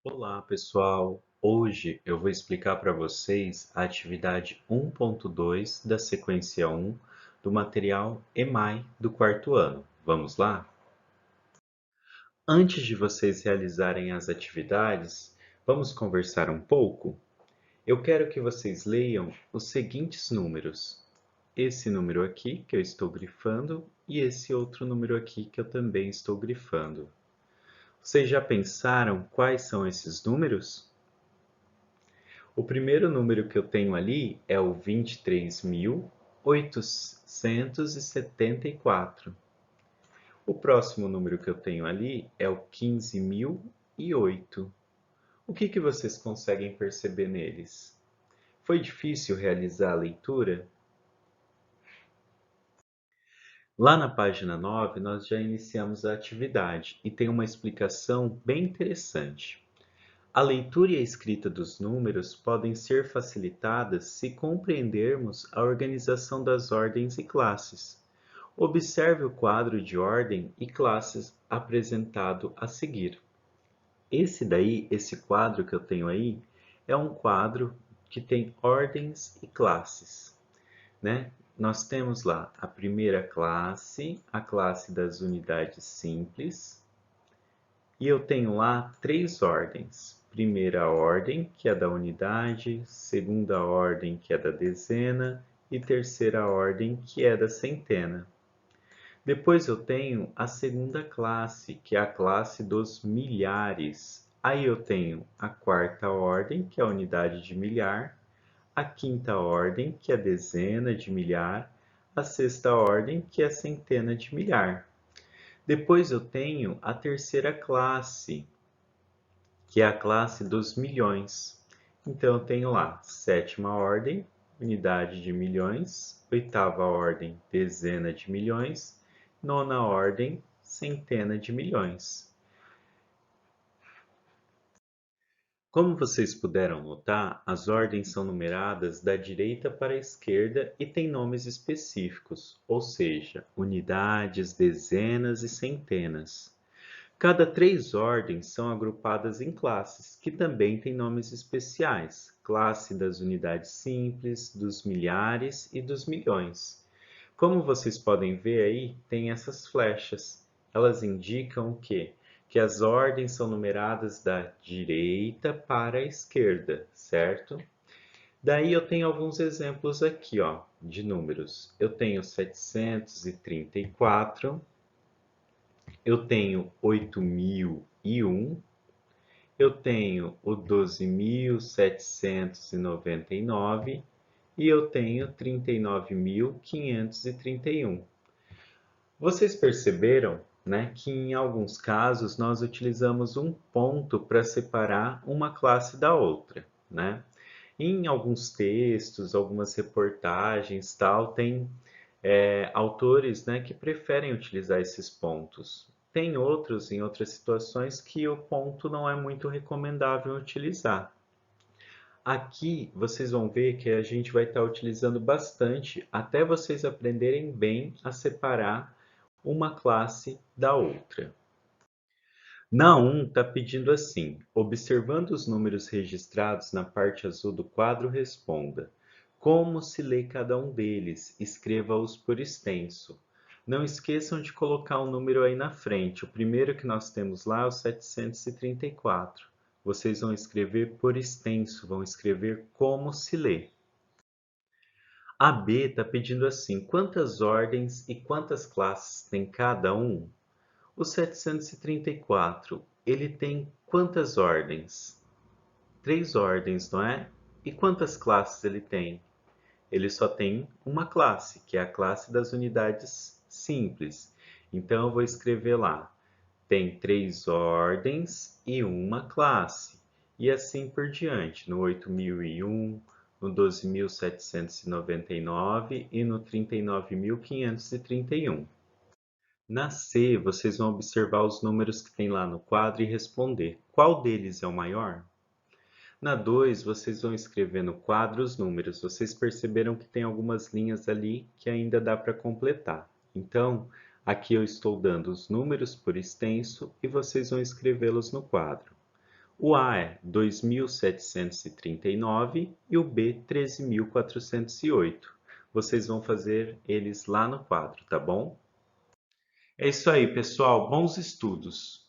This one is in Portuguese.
Olá, pessoal! Hoje eu vou explicar para vocês a atividade 1.2 da sequência 1 do material EMAI do quarto ano. Vamos lá? Antes de vocês realizarem as atividades, vamos conversar um pouco? Eu quero que vocês leiam os seguintes números. Esse número aqui que eu estou grifando e esse outro número aqui que eu também estou grifando. Vocês já pensaram quais são esses números? O primeiro número que eu tenho ali é o 23.874. O próximo número que eu tenho ali é o 15.008. O que vocês conseguem perceber neles? Foi difícil realizar a leitura? Lá na página 9, nós já iniciamos a atividade e tem uma explicação bem interessante. A leitura e a escrita dos números podem ser facilitadas se compreendermos a organização das ordens e classes. Observe o quadro de ordem e classes apresentado a seguir. Esse quadro que eu tenho aí, é um quadro que tem ordens e classes, né? Nós temos lá a primeira classe, a classe das unidades simples, e eu tenho lá três ordens. Primeira ordem, que é da unidade, segunda ordem, que é da dezena, e terceira ordem, que é da centena. Depois eu tenho a segunda classe, que é a classe dos milhares. Aí eu tenho a quarta ordem, que é a unidade de milhar, a quinta ordem, que é a dezena de milhar, a sexta ordem, que é a centena de milhar. Depois eu tenho a terceira classe, que é a classe dos milhões. Então eu tenho lá sétima ordem, unidade de milhões, oitava ordem, dezena de milhões, nona ordem, centena de milhões. Como vocês puderam notar, as ordens são numeradas da direita para a esquerda e têm nomes específicos, ou seja, unidades, dezenas e centenas. Cada três ordens são agrupadas em classes, que também têm nomes especiais: classe das unidades simples, dos milhares e dos milhões. Como vocês podem ver aí, tem essas flechas. Elas indicam o quê? Que as ordens são numeradas da direita para a esquerda, certo? Daí eu tenho alguns exemplos aqui, ó, de números. Eu tenho 734, eu tenho 8.001, eu tenho o 12.799 e eu tenho 39.531. Vocês perceberam, né, que em alguns casos nós utilizamos um ponto para separar uma classe da outra, né? Em alguns textos, algumas reportagens, tal, tem autores, né, que preferem utilizar esses pontos. Tem outros, em outras situações, que o ponto não é muito recomendável utilizar. Aqui vocês vão ver que a gente vai estar utilizando bastante até vocês aprenderem bem a separar uma classe da outra. Na 1 está pedindo assim: observando os números registrados na parte azul do quadro, responda. Como se lê cada um deles? Escreva-os por extenso. Não esqueçam de colocar um número aí na frente. O primeiro que nós temos lá é o 734. Vocês vão escrever por extenso, vão escrever como se lê. A B está pedindo assim: quantas ordens e quantas classes tem cada um? O 734, ele tem quantas ordens? Três ordens, não é? E quantas classes ele tem? Ele só tem uma classe, que é a classe das unidades simples. Então eu vou escrever lá: tem três ordens e uma classe. E assim por diante, no 8.001, no 12.799 e no 39.531. Na C, vocês vão observar os números que tem lá no quadro e responder qual deles é o maior. Na 2, vocês vão escrever no quadro os números. Vocês perceberam que tem algumas linhas ali que ainda dá para completar. Então, aqui eu estou dando os números por extenso e vocês vão escrevê-los no quadro. O A é 2.739 e o B 13.408. Vocês vão fazer eles lá no quadro, tá bom? É isso aí, pessoal. Bons estudos!